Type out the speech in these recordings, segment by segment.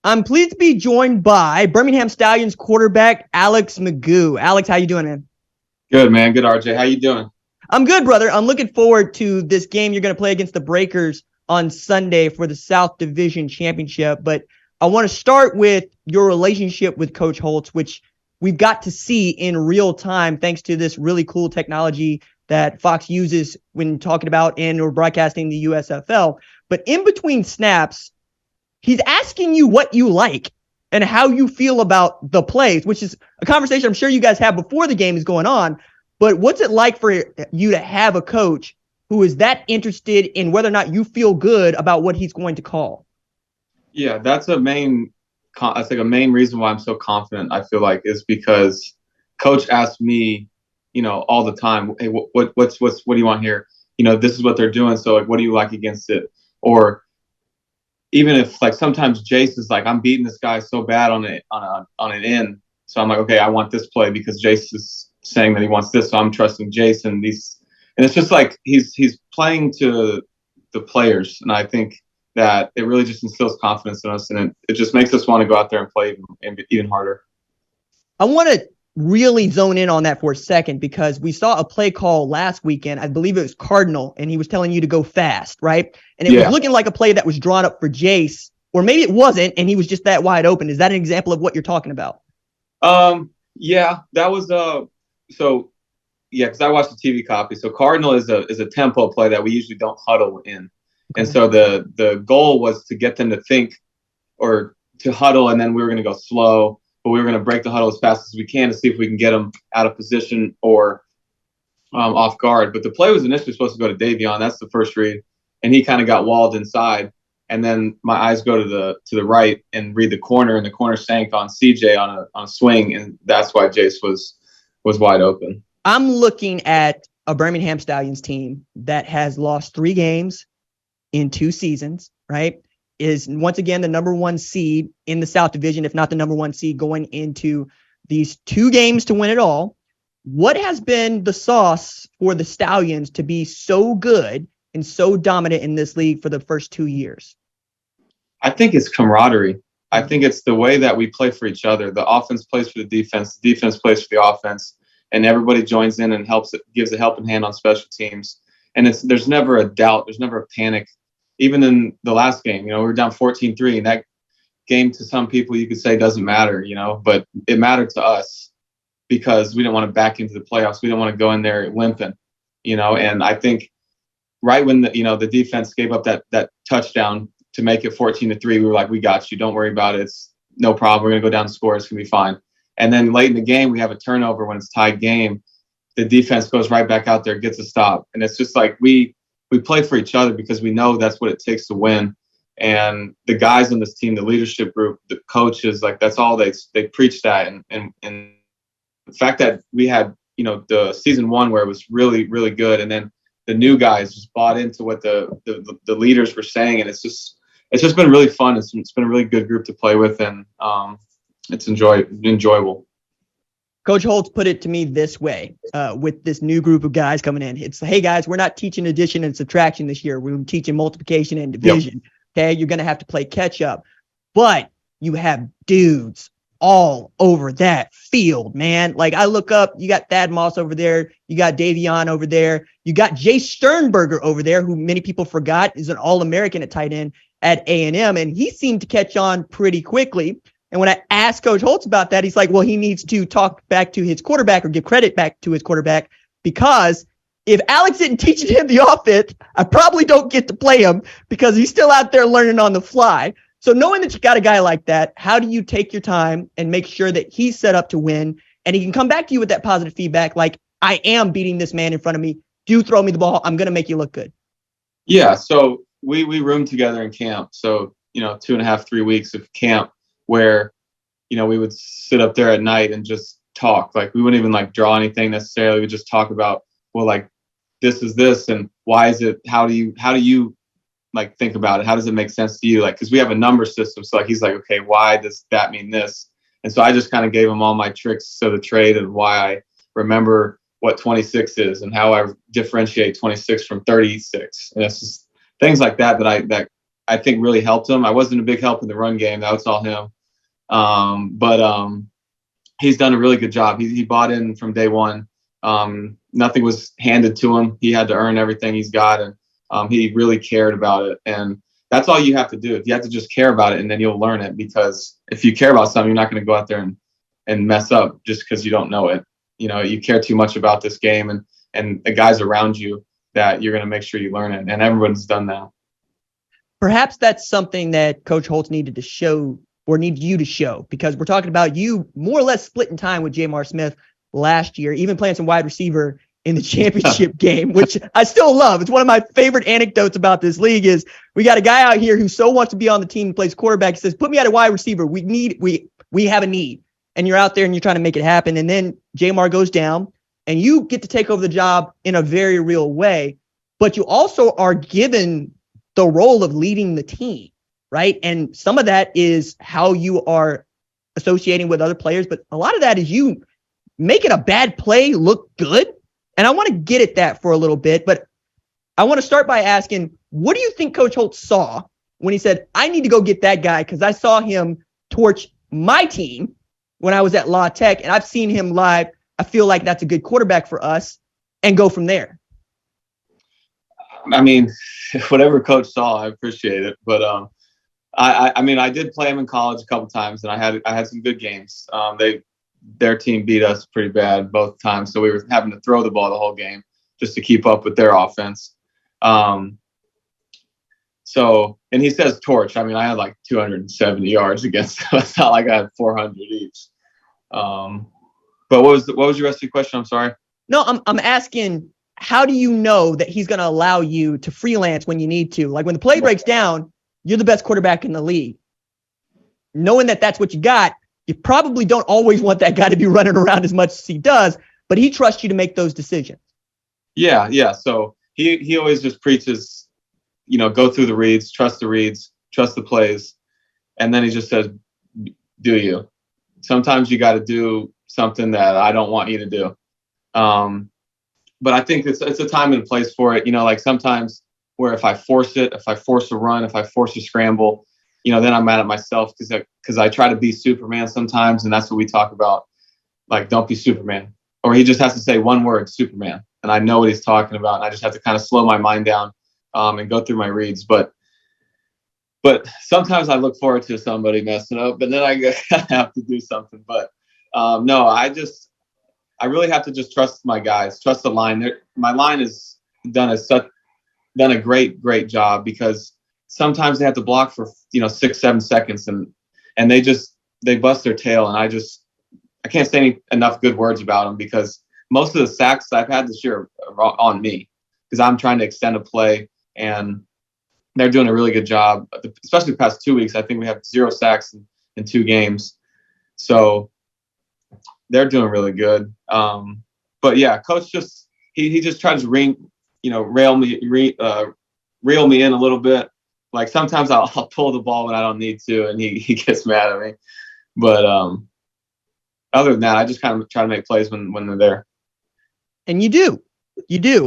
I'm pleased to be joined by Birmingham Stallions quarterback Alex McGough. Alex, how you doing, man? Good, man. Good, RJ. How you doing? I'm good, brother. I'm looking forward to this game you're going to play against the Breakers on Sunday for the South Division Championship. But I want to start with your relationship with Coach Holtz, which we've got to see in real time thanks to this really cool technology that Fox uses when talking about and or broadcasting the USFL. But in between snaps, he's asking you what you like and how you feel about the plays, which is a conversation I'm sure you guys have before the game is going on. But what's it like for you to have a coach who is that interested in whether or not you feel good about what he's going to call? Yeah, that's like a main reason why I'm so confident. I feel like is because Coach asks me, all the time, hey, what do you want here? This is what they're doing. So like, what do you like against it? Or even if like sometimes Jace is like, I'm beating this guy so bad on an end. So I'm like, okay, I want this play because Jace is saying that he wants this. So I'm trusting Jace and it's just like he's playing to the players. And I think that it really just instills confidence in us and it just makes us want to go out there and play even harder. I want to really zone in on that for a second because we saw a play call last weekend. I believe it was Cardinal, and he was telling you to go fast, right? And it was looking like a play that was drawn up for Jace, or maybe it wasn't, and he was just that wide open. Is that an example of what you're talking about? Yeah, that was because I watched the TV copy. So Cardinal is a tempo play that we usually don't huddle in, and so the goal was to get them to think or to huddle, and then we were going to go slow, but we were going to break the huddle as fast as we can to see if we can get them out of position or off guard. But the play was initially supposed to go to Davion. That's the first read, and he kind of got walled inside. And then my eyes go to the right and read the corner, and the corner sank on CJ on a swing, and that's why Jace was wide open. I'm looking at a Birmingham Stallions team that has lost 3 games in 2 seasons, right? Is once again the number 1 seed in the South Division, if not the number 1 seed going into these 2 games to win it all. What has been the sauce for the Stallions to be so good and so dominant in this league for the first 2 years? I think it's camaraderie. I think it's the way that we play for each other. The offense plays for the defense plays for the offense, and everybody joins in and gives a helping hand on special teams. And there's never a doubt, there's never a panic. Even in the last game, we were down 14-3, and that game to some people you could say doesn't matter, but it mattered to us because we didn't want to back into the playoffs. We didn't want to go in there limping, and I think right when the defense gave up that touchdown to make it 14-3, we were like, we got you. Don't worry about it. It's no problem. We're going to go down and score. It's going to be fine. And then late in the game, we have a turnover when it's tied game. The defense goes right back out there, gets a stop. And it's just like we play for each other because we know that's what it takes to win. And the guys on this team, the leadership group, the coaches, like that's all they preach that. And the fact that we had, the season 1 where it was really, really good. And then the new guys just bought into what the leaders were saying. And it's just been really fun. It's been a really good group to play with, and it's enjoyable. Coach Holtz put it to me this way with this new group of guys coming in. It's, hey, guys, we're not teaching addition and subtraction this year. We're teaching multiplication and division. Yep. Okay, you're going to have to play catch up. But you have dudes all over that field, man. Like I look up, you got Thad Moss over there. You got Davion over there. You got Jay Sternberger over there, who many people forgot is an All-American at tight end at A&M, and he seemed to catch on pretty quickly. And when I asked Coach Holtz about that, he's like, well, he needs to talk back to his quarterback or give credit back to his quarterback, because if Alex didn't teach him the offense, I probably don't get to play him because he's still out there learning on the fly. So knowing that you got a guy like that, how do you take your time and make sure that he's set up to win and he can come back to you with that positive feedback like, I am beating this man in front of me. Do throw me the ball. I'm going to make you look good. Yeah, so we roomed together in camp. So, 2.5, 3 weeks of camp where, we would sit up there at night and just talk. Like we wouldn't even like draw anything necessarily. We would just talk about, well, like this is this and why is it, how do you like think about it? How does it make sense to you? Like, cause we have a number system. So like, he's like, okay, why does that mean this? And so I just kind of gave him all my tricks of the trade and why I remember what 26 is and how I differentiate 26 from 36. And it's just things like that I think really helped him. I wasn't a big help in the run game. That was all him. But he's done a really good job. He bought in from day one. Nothing was handed to him. He had to earn everything he's got, and he really cared about it. And that's all you have to do. You have to just care about it, and then you'll learn it. Because if you care about something, you're not going to go out there and mess up just because you don't know it. You care too much about this game and the guys around you that you're going to make sure you learn it. And everyone's done that. Perhaps that's something that Coach Holtz needed to show, or needed you to show, because we're talking about you more or less splitting time with J'Mar Smith last year, even playing some wide receiver in the championship game, which I still love. It's one of my favorite anecdotes about this league is we got a guy out here who so wants to be on the team and plays quarterback. He says, put me at a wide receiver. We have a need. And you're out there and you're trying to make it happen. And then J'Mar goes down and you get to take over the job in a very real way, but you also are given the role of leading the team, right? And some of that is how you are associating with other players, but a lot of that is you making a bad play look good. And I want to get at that for a little bit, but I want to start by asking, what do you think Coach Holtz saw when he said, I need to go get that guy because I saw him torch my team when I was at La Tech, and I've seen him live. I feel like that's a good quarterback for us, and go from there. I mean, whatever Coach saw, I appreciate it. But I mean, I did play him in college a couple times, and I had some good games. Their team beat us pretty bad both times, so we were having to throw the ball the whole game just to keep up with their offense. And he says torch. I mean, I had like 270 yards against them. It's not like I had 400 each. But what was your rest of your question? I'm sorry. No, I'm asking, how do you know that he's going to allow you to freelance when you need to? Like when the play breaks down, you're the best quarterback in the league. Knowing that that's what you got, you probably don't always want that guy to be running around as much as he does, but he trusts you to make those decisions. Yeah. So he always just preaches, go through the reads, trust the plays. And then he just says, do you? Sometimes you got to do something that I don't want you to do. But I think it's a time and place for it. Like sometimes where if I force a run, if I force a scramble, then I'm mad at myself because I try to be Superman sometimes. And that's what we talk about. Like, don't be Superman. Or he just has to say one word, Superman. And I know what he's talking about. And I just have to kind of slow my mind down and go through my reads. But sometimes I look forward to somebody messing up, and then I have to do something. But no, I really have to just trust my guys, trust the line. My line has done a great job, because sometimes they have to block for 6-7 seconds, and they bust their tail, and I can't say enough good words about them, because most of the sacks I've had this year are on me, because I'm trying to extend a play, and they're doing a really good job, especially the past 2 weeks. I think we have 0 sacks in 2 games. So they're doing really good. But yeah, Coach he just tries to reel me in a little bit. Like sometimes I'll pull the ball when I don't need to, and he gets mad at me. But other than that, I just kind of try to make plays when they're there. And you do.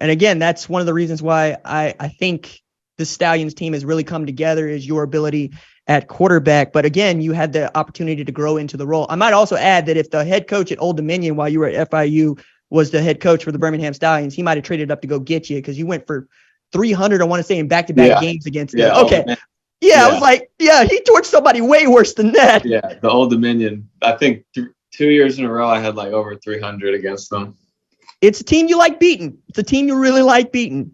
And again, that's one of the reasons why I think the Stallions team has really come together, is your ability at quarterback. But again, you had the opportunity to grow into the role. I might also add that if the head coach at Old Dominion while you were at FIU was the head coach for the Birmingham Stallions, he might have traded up to go get you, because you went for 300, I want to say, in back-to-back games against them. Okay. I was like, he torched somebody way worse than that. Yeah, the Old Dominion. I think 2 years in a row I had like over 300 against them. It's a team you like beating. It's a team you really like beating.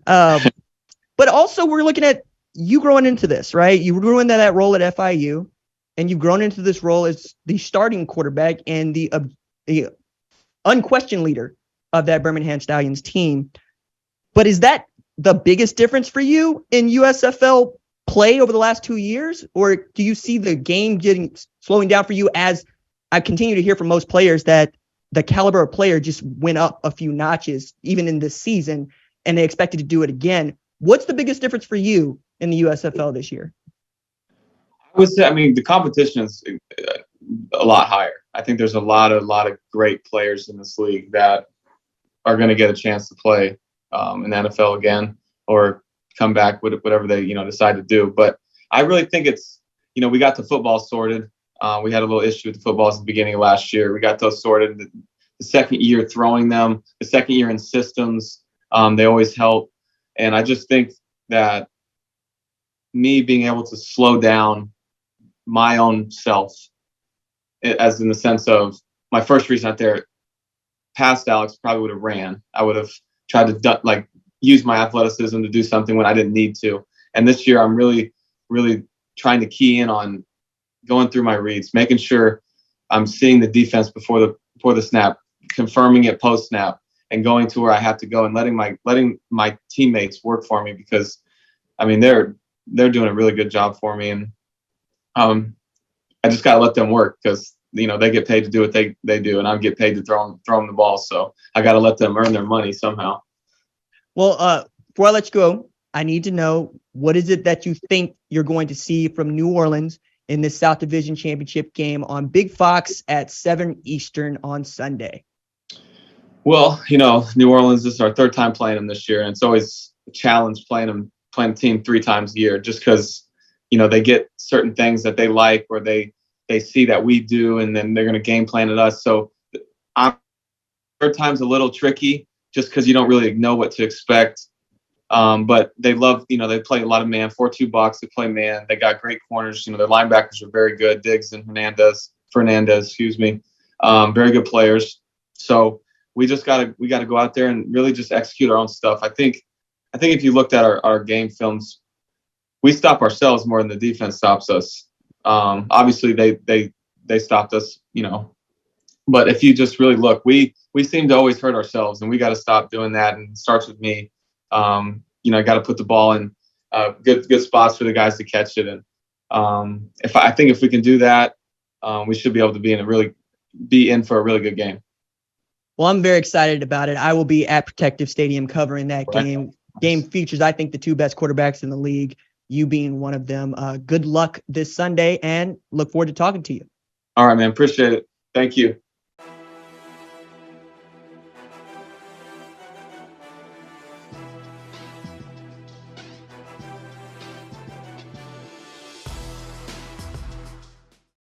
But also we're looking at you growing into this, right? You grew into that role at FIU, and you've grown into this role as the starting quarterback and the unquestioned leader of that Birmingham Stallions team. But is that the biggest difference for you in USFL play over the last 2 years? Or do you see the game slowing down for you, as I continue to hear from most players that the caliber of player just went up a few notches, even in this season, and they expected to do it again? What's the biggest difference for you in the USFL this year? I would say, the competition is a lot higher. I think there's a lot of great players in this league that are going to get a chance to play in the NFL again, or come back with whatever they decide to do. But I really think it's, we got the football sorted. We had a little issue with the footballs at the beginning of last year. We got those sorted. The second year throwing them, the second year in systems, they always help. And I just think that me being able to slow down my own self, as in the sense of my first reason out there, past Alex probably would have ran. I would have tried to use my athleticism to do something when I didn't need to. And this year, I'm really, really trying to key in on going through my reads, making sure I'm seeing the defense before the snap, confirming it post snap, and going to where I have to go and letting my teammates work for me, because I mean they're doing a really good job for me, and I just gotta let them work, because they get paid to do what they do, and I get paid to throw them the ball, so I gotta let them earn their money somehow. Well, before I let you go, I need to know, what is it that you think you're going to see from New Orleans in this South Division Championship game on Big Fox at 7 Eastern on Sunday? Well, New Orleans, this is our third time playing them this year, and it's always a challenge playing a team 3 times a year, just because, they get certain things that they like, or they see that we do, and then they're going to game plan at us. So third time's a little tricky, just because you don't really know what to expect. But they love, they play a lot of man, 4-2 box. They play man. They got great corners. Their linebackers are very good. Diggs and Fernandez, excuse me. Very good players. So we gotta go out there and really just execute our own stuff. I think if you looked at our game films, we stop ourselves more than the defense stops us. Obviously they stopped us, but if you just really look, we seem to always hurt ourselves, and we got to stop doing that. And it starts with me. I got to put the ball in good spots for the guys to catch it. And I think if we can do that, we should be able to be in for a really good game. Well, I'm very excited about it. I will be at Protective Stadium covering that game. Game features, I think, the 2 best quarterbacks in the league, you being one of them. Good luck this Sunday, and look forward to talking to you. All right, man. Appreciate it. Thank you.